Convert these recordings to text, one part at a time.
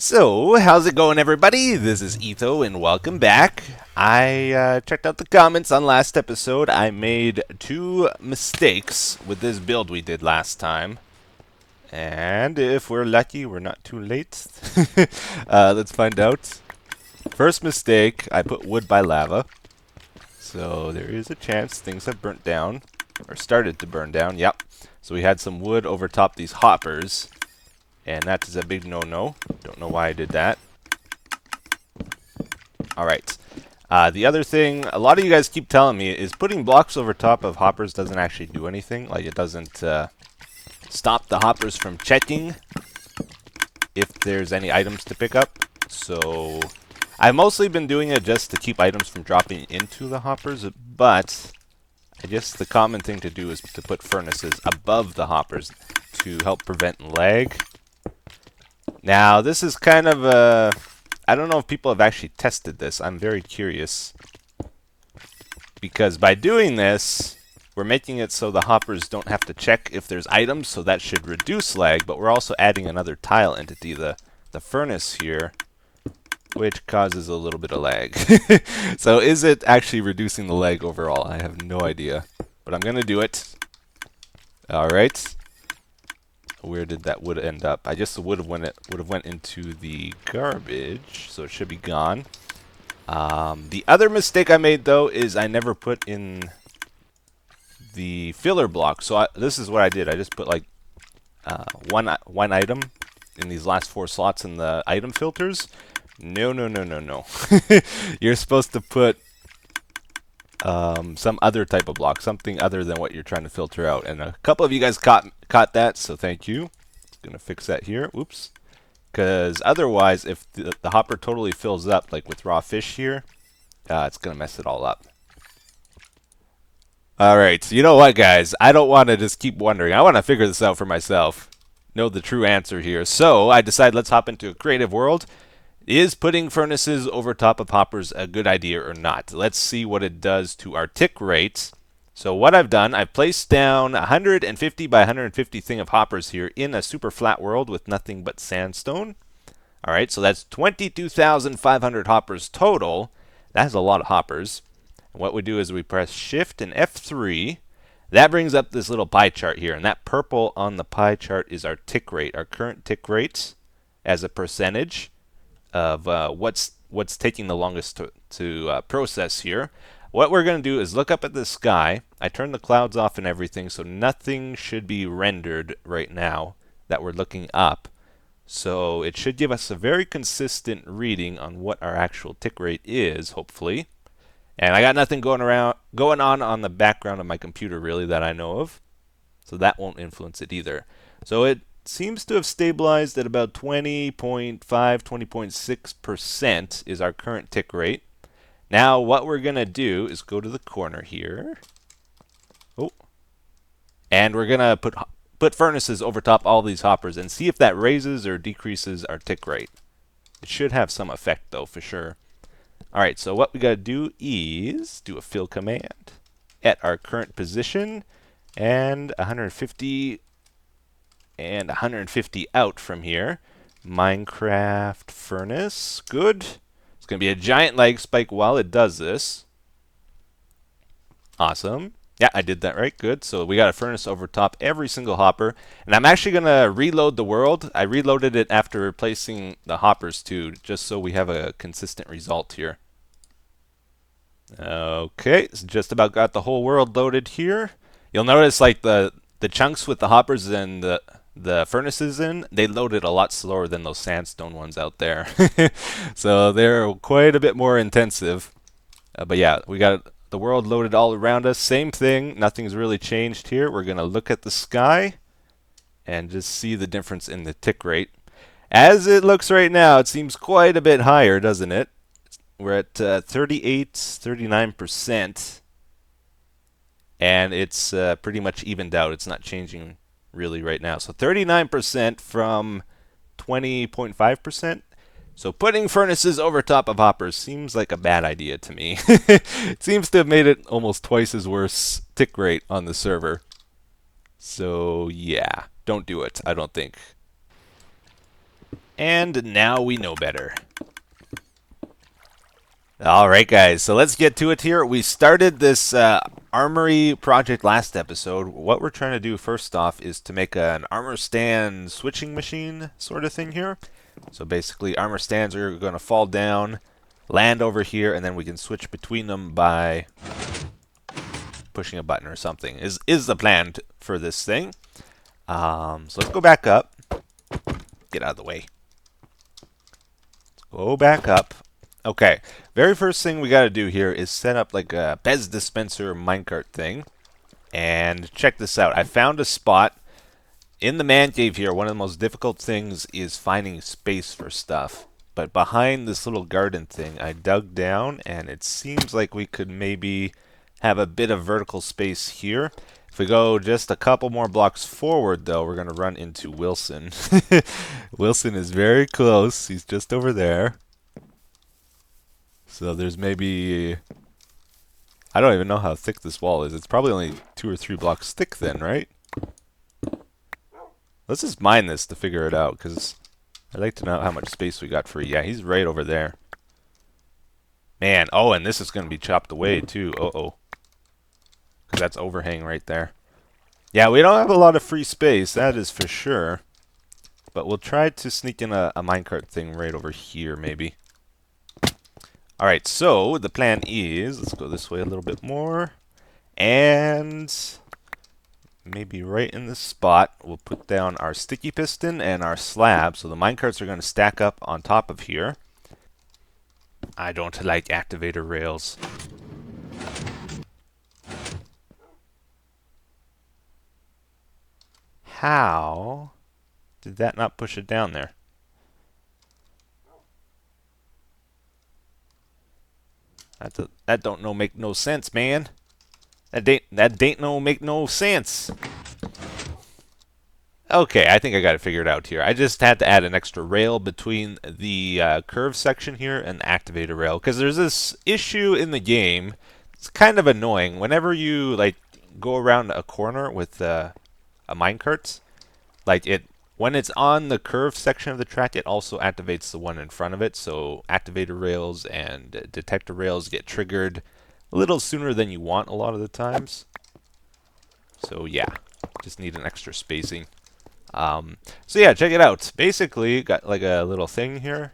So, how's it going, everybody? This is Etho, and welcome back. I checked out the comments on last episode. I made two mistakes with this build we did last time. And if we're lucky, we're not too late. Let's find out. First mistake, I put wood by lava. So there is a chance things have burnt down, or started to burn down, yep. So we had some wood over top these hoppers. And that is a big no-no. Don't know why I did that. Alright. The other thing, a lot of you guys keep telling me, is putting blocks over top of hoppers doesn't actually do anything. Like, it doesn't stop the hoppers from checking if there's any items to pick up. So, I've mostly been doing it just to keep items from dropping into the hoppers, but I guess the common thing to do is to put furnaces above the hoppers to help prevent lag. Now, this is kind of a... I don't know if people have actually tested this. I'm very curious. Because by doing this, we're making it so the hoppers don't have to check if there's items, so that should reduce lag, but we're also adding another tile entity, the furnace here, which causes a little bit of lag. So is it actually reducing the lag overall? I have no idea. But I'm going to do it. Alright. Where did that wood end up? I guess the wood would have went into the garbage, so it should be gone. The other mistake I made, though, is I never put in the filler block. So this is what I did. I just put like one item in these last 4 slots in the item filters. No, no, no, no, no. You're supposed to put some other type of block, something other than what you're trying to filter out. And a couple of you guys caught that, so thank you. Gonna fix that here. Oops. Because otherwise, if the hopper totally fills up, like with raw fish here, it's gonna mess it all up. Alright, so you know what, guys? I don't want to just keep wondering. I want to figure this out for myself. Know the true answer here. So I decided let's hop into a creative world. Is putting furnaces over top of hoppers a good idea or not? Let's see what it does to our tick rates. So what I've done, I've placed down 150 by 150 thing of hoppers here in a super flat world with nothing but sandstone. Alright, so that's 22,500 hoppers total. That's a lot of hoppers. And what we do is we press Shift and F3. That brings up this little pie chart here. And that purple on the pie chart is our tick rate, our current tick rates as a percentage of what's taking the longest to process here. What we're going to do is look up at the sky. I turned the clouds off and everything, so nothing should be rendered right now that we're looking up. So it should give us a very consistent reading on what our actual tick rate is, hopefully. And I got nothing going on the background of my computer really that I know of, so that won't influence it either. So it seems to have stabilized at about 20.5, 20.6% is our current tick rate. Now what we're going to do is go to the corner here. Oh. And we're going to put furnaces over top all these hoppers and see if that raises or decreases our tick rate. It should have some effect though, for sure. Alright, so what we got to do is do a fill command at our current position and 150 and 150 out from here. Minecraft furnace. Good. It's going to be a giant lag spike while it does this. Awesome. Yeah, I did that right. Good. So we got a furnace over top every single hopper. And I'm actually going to reload the world. I reloaded it after replacing the hoppers too, just so we have a consistent result here. Okay, so just about got the whole world loaded here. You'll notice like the chunks with the hoppers and the furnaces in, they loaded a lot slower than those sandstone ones out there. So they're quite a bit more intensive. But yeah, we got the world loaded all around us. Same thing, nothing's really changed here. We're going to look at the sky and just see the difference in the tick rate. As it looks right now, it seems quite a bit higher, doesn't it? We're at 38, 39%. And it's pretty much evened out. It's not changing really right now. So 39% from 20.5%. So putting furnaces over top of hoppers seems like a bad idea to me. It seems to have made it almost twice as worse tick rate on the server. So yeah, don't do it, I don't think. And now we know better. Alright guys, so let's get to it here. We started this armory project last episode. What we're trying to do first off is to make an armor stand switching machine sort of thing here. So basically armor stands are going to fall down, land over here, and then we can switch between them by pushing a button or something is the plan for this thing. So let's go back up. Get out of the way. Let's go back up. Okay, very first thing we got to do here is set up like a Pez dispenser minecart thing. And check this out. I found a spot in the man cave here. One of the most difficult things is finding space for stuff. But behind this little garden thing, I dug down and it seems like we could maybe have a bit of vertical space here. If we go just a couple more blocks forward, though, we're going to run into Wilson. Wilson is very close. He's just over there. So there's maybe... I don't even know how thick this wall is. It's probably only 2 or 3 blocks thick then, right? Let's just mine this to figure it out, because I'd like to know how much space we got free. Yeah, he's right over there. Man, oh, and this is going to be chopped away, too. Uh-oh. Because that's overhang right there. Yeah, we don't have a lot of free space, that is for sure. But we'll try to sneak in a minecart thing right over here, maybe. Alright, so the plan is, let's go this way a little bit more. And maybe right in this spot, we'll put down our sticky piston and our slab. So the minecarts are going to stack up on top of here. I don't like activator rails. How did that not push it down there? That don't no make no sense, man. That ain't no make no sense. Okay, I think I got it figured out here. I just had to add an extra rail between the curve section here and the activator rail, because there's this issue in the game. It's kind of annoying. Whenever you like go around a corner with a minecart, like when it's on the curved section of the track, it also activates the one in front of it. So activator rails and detector rails get triggered a little sooner than you want a lot of the times. So yeah, just need an extra spacing. So yeah, check it out. Basically, got like a little thing here,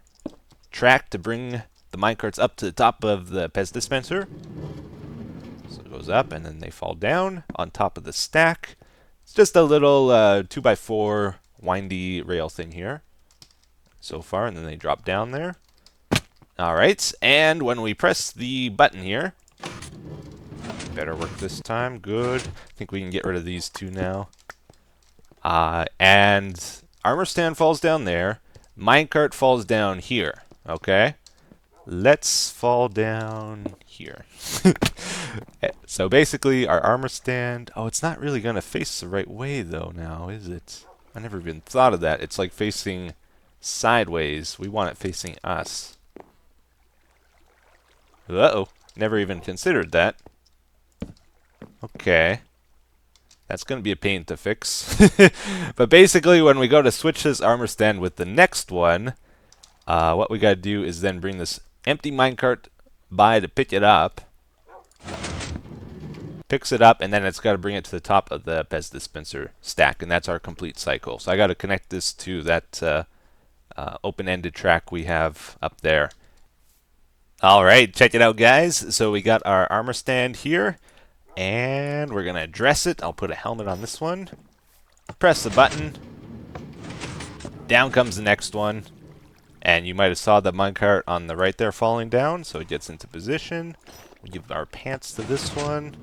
track to bring the minecarts up to the top of the Pez dispenser. So it goes up and then they fall down on top of the stack. It's just a little 2x4 windy rail thing here so far, and then they drop down there. Alright, and when we press the button here, better work this time, good. I think we can get rid of these two now. And armor stand falls down there, minecart falls down here, okay? Let's fall down here. So basically our armor stand, oh, it's not really going to face the right way though now, is it? I never even thought of that. It's like facing sideways. We want it facing us. Uh-oh. Never even considered that. Okay. That's going to be a pain to fix. But basically, when we go to switch this armor stand with the next one, what we got to do is then bring this empty minecart by to pick it up. Picks it up, and then it's got to bring it to the top of the Pez dispenser stack, and that's our complete cycle. So I got to connect this to that open-ended track we have up there. Alright, check it out, guys. So we got our armor stand here, and we're going to address it. I'll put a helmet on this one. Press the button. Down comes the next one. And you might have saw the minecart on the right there falling down, so it gets into position. We give our pants to this one.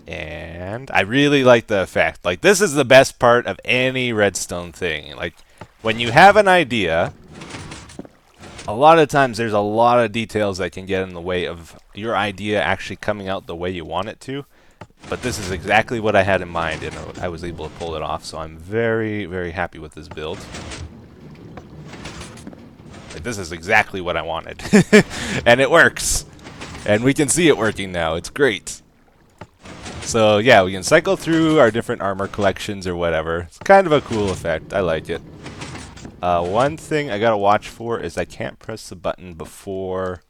And I really like the effect. Like, this is the best part of any redstone thing. Like, when you have an idea, a lot of times there's a lot of details that can get in the way of your idea actually coming out the way you want it to. But this is exactly what I had in mind, and I was able to pull it off. So I'm very, very happy with this build. Like, this is exactly what I wanted. And it works. And we can see it working now. It's great. So yeah, we can cycle through our different armor collections or whatever. It's kind of a cool effect. I like it. One thing I gotta watch for is I can't press the button before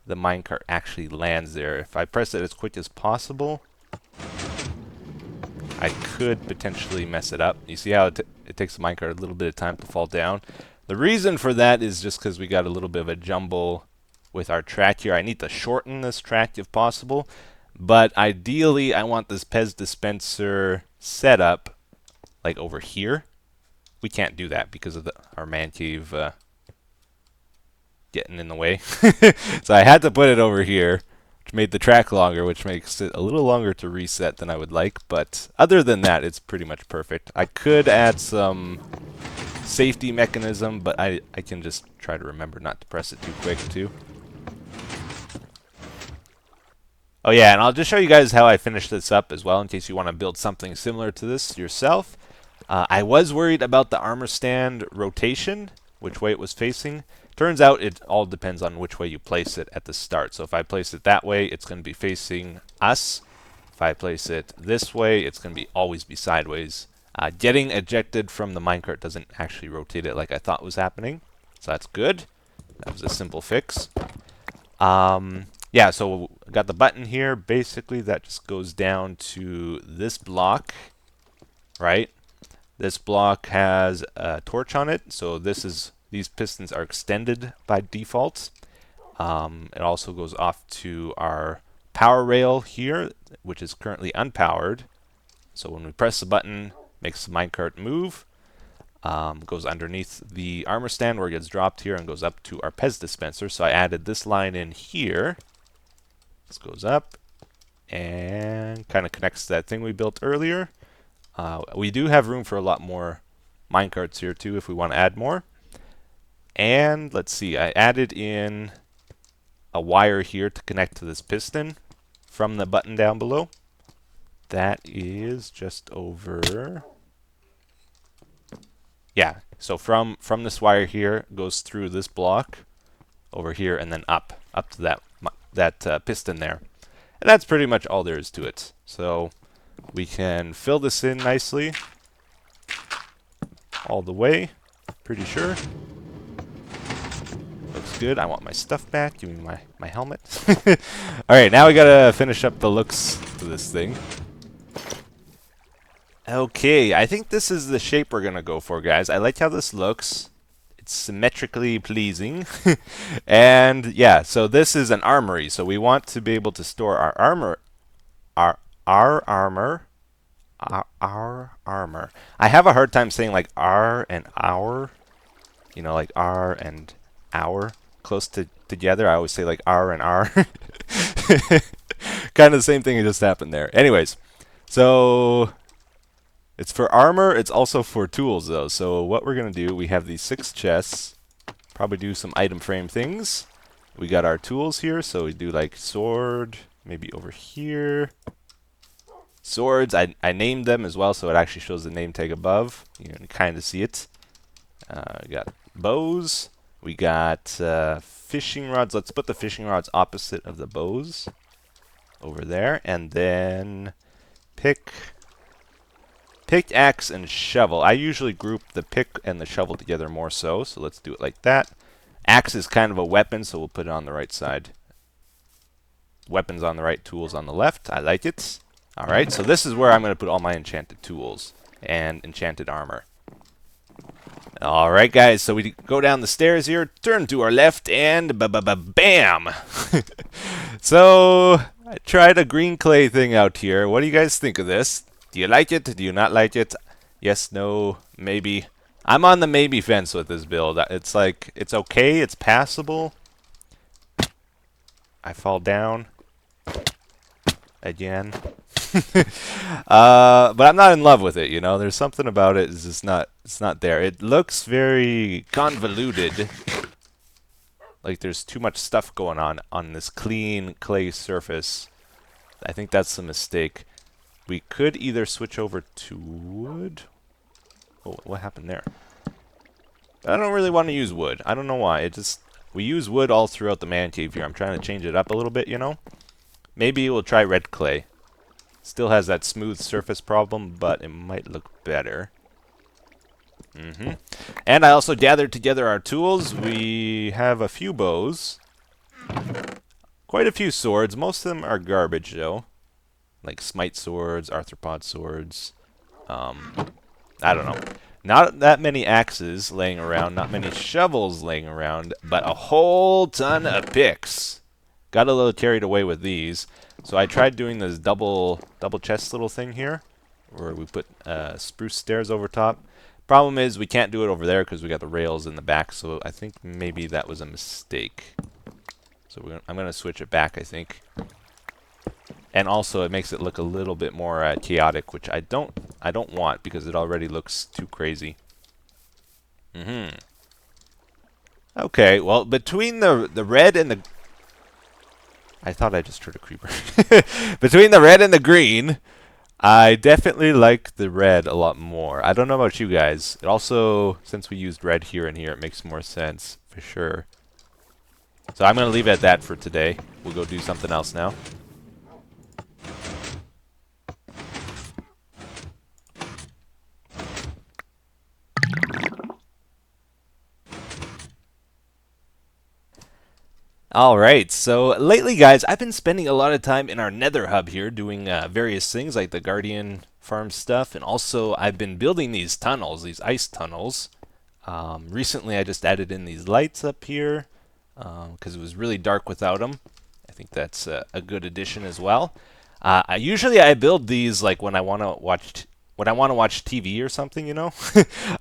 the minecart actually lands there. If I press it as quick as possible, I could potentially mess it up. You see how it takes the minecart a little bit of time to fall down? The reason for that is just because we got a little bit of a jumble with our track here. I need to shorten this track if possible, but ideally I want this Pez dispenser set up like over here. We can't do that because of our man cave getting in the way. So I had to put it over here, which made the track longer, which makes it a little longer to reset than I would like. But other than that, it's pretty much perfect. I could add some safety mechanism, but I can just try to remember not to press it too quick too. Oh yeah, and I'll just show you guys how I finished this up as well in case you want to build something similar to this yourself. I was worried about the armor stand rotation, which way it was facing. Turns out it all depends on which way you place it at the start. So if I place it that way, it's going to be facing us. If I place it this way, it's going to always be sideways. Getting ejected from the minecart doesn't actually rotate it like I thought was happening. So that's good. That was a simple fix. Yeah, so I got the button here. Basically, that just goes down to this block, right? This block has a torch on it, so these pistons are extended by default. It also goes off to our power rail here, which is currently unpowered. So when we press the button, makes the minecart move. Goes underneath the armor stand where it gets dropped here and goes up to our Pez dispenser. So I added this line in here. This goes up and kind of connects to that thing we built earlier. We do have room for a lot more minecarts here too if we want to add more. And let's see, I added in a wire here to connect to this piston from the button down below. That is just over. Yeah, so from this wire here goes through this block over here and then up to that piston there. And that's pretty much all there is to it. So we can fill this in nicely all the way, pretty sure. Looks good. I want my stuff back. Give me my helmet. Alright, now we gotta finish up the looks to this thing. Okay, I think this is the shape we're gonna go for, guys. I like how this looks. It's symmetrically pleasing. And yeah, so this is an armory. So we want to be able to store our armor. Our armor. I have a hard time saying like R and our. You know, like R and our close together. I always say like R and R. Kind of the same thing that just happened there. Anyways, so it's for armor. It's also for tools though. So what we're gonna do, we have these 6 chests. Probably do some item frame things. We got our tools here, so we do like sword, maybe over here. Swords, I named them as well, so it actually shows the name tag above. You can kind of see it. We got bows. We got fishing rods. Let's put the fishing rods opposite of the bows over there. And then pickaxe and shovel. I usually group the pick and the shovel together more so let's do it like that. Axe is kind of a weapon, so we'll put it on the right side. Weapons on the right, tools on the left. I like it. Alright, so this is where I'm going to put all my enchanted tools and enchanted armor. Alright guys, so we go down the stairs here, turn to our left, and bam! So, I tried a green clay thing out here. What do you guys think of this? Do you like it? Do you not like it? Yes, no, maybe. I'm on the maybe fence with this build. It's like, it's okay, it's passable. I fall down. Again. But I'm not in love with it, you know. There's something about it. It's just it's not there. It looks very convoluted. Like there's too much stuff going on this clean clay surface. I think that's the mistake. We could either switch over to wood. Oh, what happened there? I don't really want to use wood. I don't know why. We use wood all throughout the man cave here. I'm trying to change it up a little bit, you know. Maybe we'll try red clay. Still has that smooth surface problem, but it might look better. And I also gathered together our tools. We have a few bows, quite a few swords. Most of them are garbage, though, like smite swords, arthropod swords. I don't know. Not that many axes laying around, not many shovels laying around, but a whole ton of picks. Got a little carried away with these, so I tried doing this double chest little thing here, where we put spruce stairs over top. Problem is, we can't do it over there because we got the rails in the back, so I think maybe that was a mistake. So I'm gonna switch it back, I think. And also, it makes it look a little bit more chaotic, which I don't want because it already looks too crazy. Okay, well, between the red and the... I thought I just heard a creeper. Between the red and the green, I definitely like the red a lot more. I don't know about you guys. It also, since we used red here and here, it makes more sense, for sure. So I'm going to leave it at that for today. We'll go do something else now. Alright, so lately guys, I've been spending a lot of time in our nether hub here doing various things like the Guardian farm stuff, and also I've been building these tunnels, these ice tunnels. Recently I just added in these lights up here because it was really dark without them. I think that's a good addition as well. Usually I build these like when I want to watch TV or something, you know?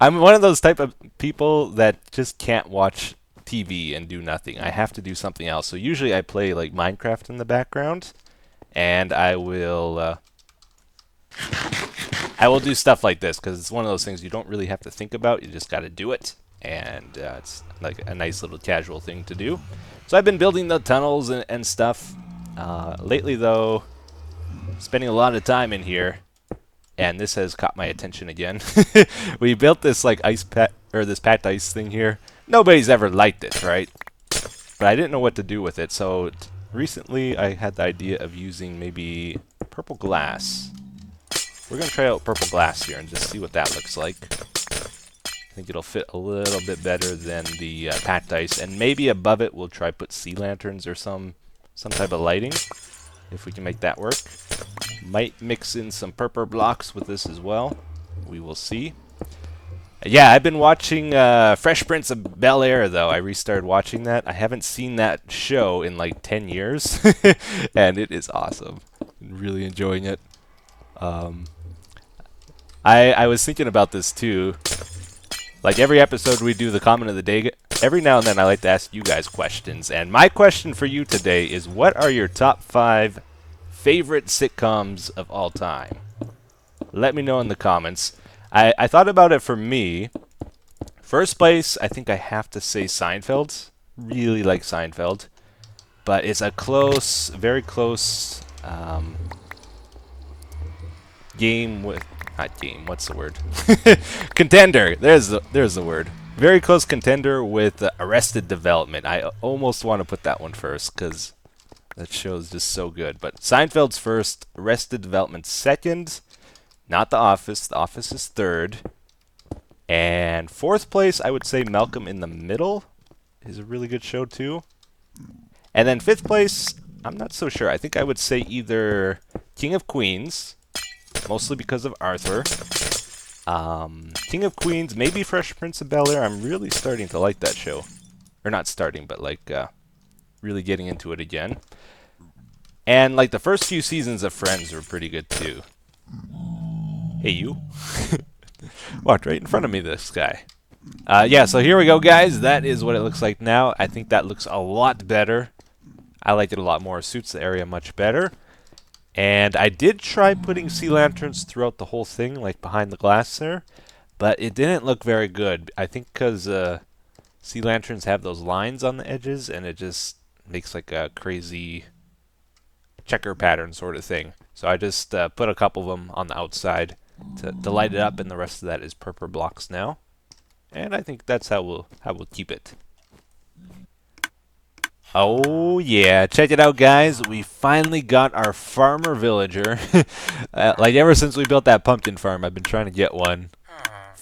I'm one of those type of people that just can't watch TV and do nothing. I have to do something else. So usually I play like Minecraft in the background, and I will do stuff like this because it's one of those things you don't really have to think about. You just got to do it, and it's like a nice little casual thing to do. So I've been building the tunnels and stuff. Lately, though, spending a lot of time in here, and this has caught my attention again. We built this like this packed ice thing here. Nobody's ever liked it, right? But I didn't know what to do with it, so recently I had the idea of using maybe purple glass. We're going to try out purple glass here and just see what that looks like. I think it'll fit a little bit better than the packed ice, and maybe above it we'll try put sea lanterns or some type of lighting, if we can make that work. Might mix in some purple blocks with this as well. We will see. Yeah, I've been watching Fresh Prince of Bel-Air, though. I restarted watching that. I haven't seen that show in like 10 years, and it is awesome. I'm really enjoying it. I was thinking about this, too. Like, every episode we do the comment of the day. Every now and then I like to ask you guys questions, and my question for you today is, what are your top 5 favorite sitcoms of all time? Let me know in the comments. I thought about it for me. First place, I think I have to say Seinfeld. Really like Seinfeld. But it's a close, very close game with... Not game, what's the word? Contender. There's the word. Very close contender with Arrested Development. I almost want to put that one first because that show is just so good. But Seinfeld's first, Arrested Development second. Not The Office. The Office is third. And fourth place, I would say Malcolm in the Middle is a really good show too. And then fifth place, I'm not so sure. I think I would say either King of Queens, mostly because of Arthur. King of Queens, maybe Fresh Prince of Bel-Air. I'm really starting to like that show. Or not starting, but like really getting into it again. And like the first few seasons of Friends were pretty good too. Hey, you. Walked right in front of me, this guy. Yeah, so here we go, guys. That is what it looks like now. I think that looks a lot better. I like it a lot more. It suits the area much better. And I did try putting sea lanterns throughout the whole thing, like behind the glass there. But it didn't look very good. I think because sea lanterns have those lines on the edges, and it just makes like a crazy checker pattern sort of thing. So I just put a couple of them on the outside to light it up, and the rest of that is purple blocks now. And I think that's how we'll keep it. Oh yeah, check it out, guys. We finally got our farmer villager. Like ever since we built that pumpkin farm, I've been trying to get one.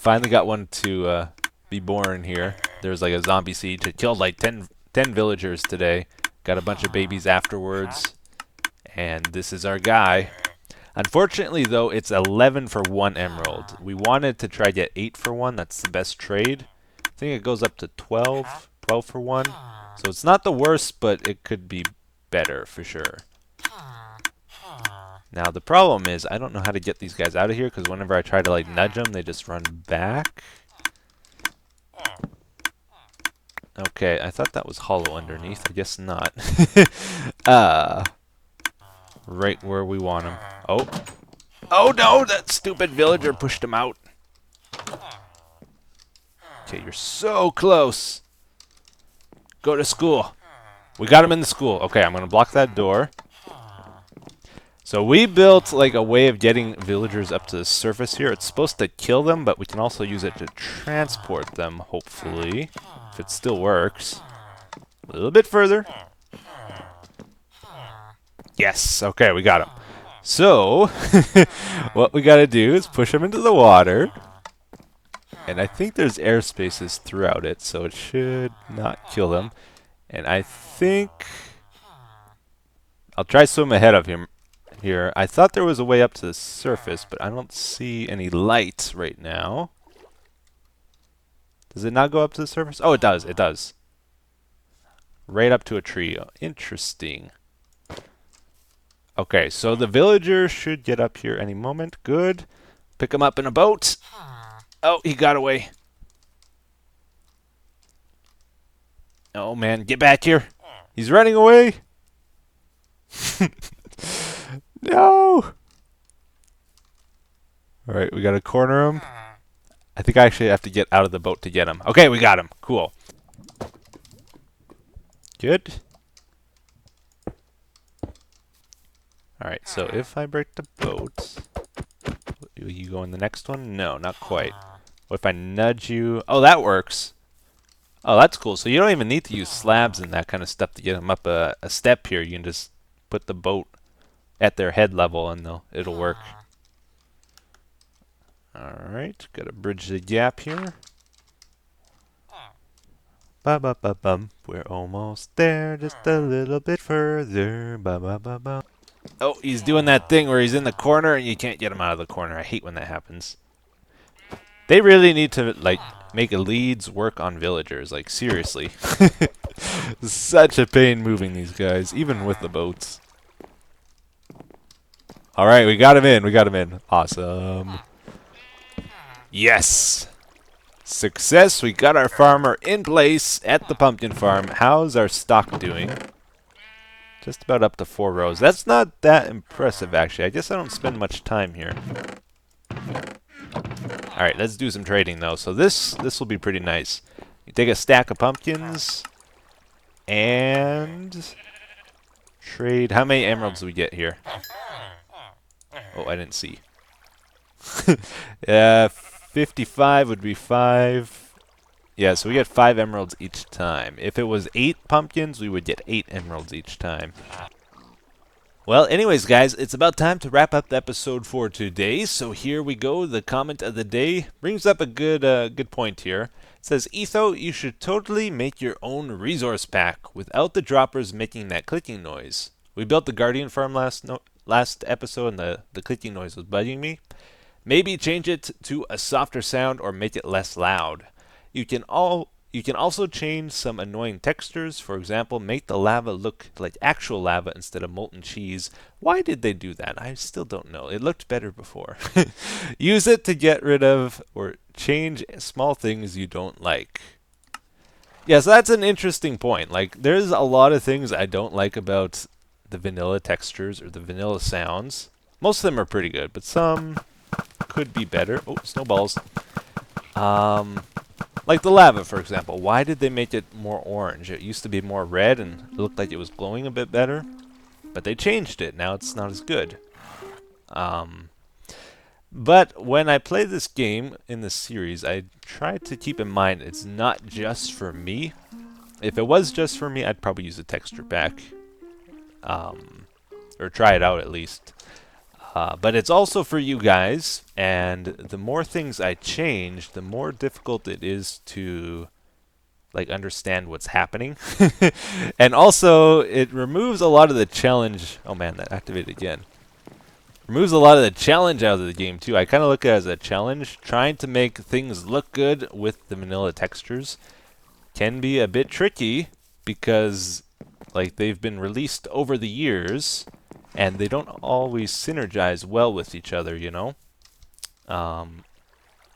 finally got one to be born here. There was like a zombie siege. It killed like 10 villagers today. Got a bunch of babies afterwards. And this is our guy. Unfortunately, though, it's 11 for 1 emerald. We wanted to try get 8 for 1. That's the best trade. I think it goes up to 12 for 1. So it's not the worst, but it could be better for sure. Now, the problem is I don't know how to get these guys out of here because whenever I try to like nudge them, they just run back. Okay, I thought that was hollow underneath. I guess not. Right where we want him. Oh. Oh no, that stupid villager pushed him out. Okay, you're so close. Go to school. We got him in the school. Okay, I'm going to block that door. So we built like a way of getting villagers up to the surface here. It's supposed to kill them, but we can also use it to transport them, hopefully. If it still works. A little bit further. Yes, okay, we got him. So, what we gotta do is push him into the water. And I think there's air spaces throughout it, so it should not kill them. And I think I'll try swim ahead of him here. I thought there was a way up to the surface, but I don't see any light right now. Does it not go up to the surface? Oh, it does. It does. Right up to a tree. Oh, interesting. Okay, so the villager should get up here any moment. Good. Pick him up in a boat. Oh, he got away. Oh, man. Get back here. He's running away. No. All right, we got to corner him. I think I actually have to get out of the boat to get him. Okay, we got him. Cool. Good. Alright, so if I break the boat, will you go in the next one? No, not quite. What if I nudge you? Oh, that works. Oh, that's cool. So you don't even need to use slabs and that kind of stuff to get them up a step here. You can just put the boat at their head level and it'll work. Alright, gotta bridge the gap here. Ba-ba-ba-bum. We're almost there, just a little bit further. Ba-ba-ba-bum. Oh, he's doing that thing where he's in the corner and you can't get him out of the corner. I hate when that happens. They really need to, like, make leads work on villagers. Like, seriously. Such a pain moving these guys, even with the boats. Alright, we got him in. We got him in. Awesome. Yes! Success! We got our farmer in place at the pumpkin farm. How's our stock doing? Just about up to 4 rows. That's not that impressive, actually. I guess I don't spend much time here. Alright, let's do some trading, though. So this will be pretty nice. You take a stack of pumpkins and trade. How many emeralds do we get here? Oh, I didn't see. 55 would be 5. Yeah, so we get 5 emeralds each time. If it was 8 pumpkins, we would get 8 emeralds each time. Well, anyways, guys, it's about time to wrap up the episode for today. So here we go. The comment of the day brings up a good point here. It says, Etho, you should totally make your own resource pack without the droppers making that clicking noise. We built the Guardian farm last episode, and the clicking noise was bugging me. Maybe change it to a softer sound or make it less loud. You can also change some annoying textures. For example, make the lava look like actual lava instead of molten cheese. Why did they do that? I still don't know. It looked better before. Use it to get rid of or change small things you don't like. Yeah, so that's an interesting point. Like, there's a lot of things I don't like about the vanilla textures or the vanilla sounds. Most of them are pretty good, but some could be better. Oh, snowballs. Like the lava, for example. Why did they make it more orange? It used to be more red and it looked like it was glowing a bit better. But they changed it. Now it's not as good. But when I play this game in this series, I try to keep in mind it's not just for me. If it was just for me, I'd probably use a texture pack. Or try it out at least. But it's also for you guys, and the more things I change, the more difficult it is to like understand what's happening. And also it removes a lot of the challenge. Oh man, that activated again. Removes a lot of the challenge out of the game too. I kind of look at it as a challenge. Trying to make things look good with the vanilla textures can be a bit tricky because like they've been released over the years and they don't always synergize well with each other, you know.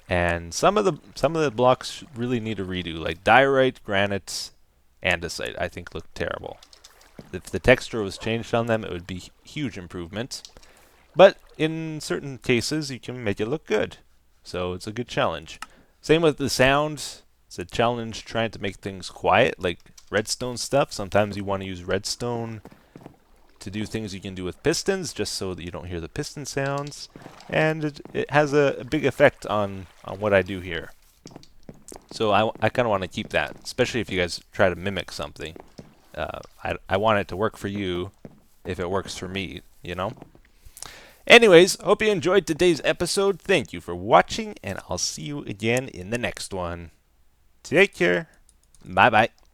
And some of the blocks really need a redo, like diorite, granite, andesite. I think look terrible. If the texture was changed on them, it would be huge improvement. But in certain cases, you can make it look good. So it's a good challenge. Same with the sound. It's a challenge trying to make things quiet, like redstone stuff. Sometimes you want to use redstone to do things you can do with pistons, just so that you don't hear the piston sounds. And it has a big effect on what I do here. So I kind of want to keep that, especially if you guys try to mimic something. I want it to work for you if it works for me, you know? Anyways, hope you enjoyed today's episode. Thank you for watching, and I'll see you again in the next one. Take care. Bye-bye.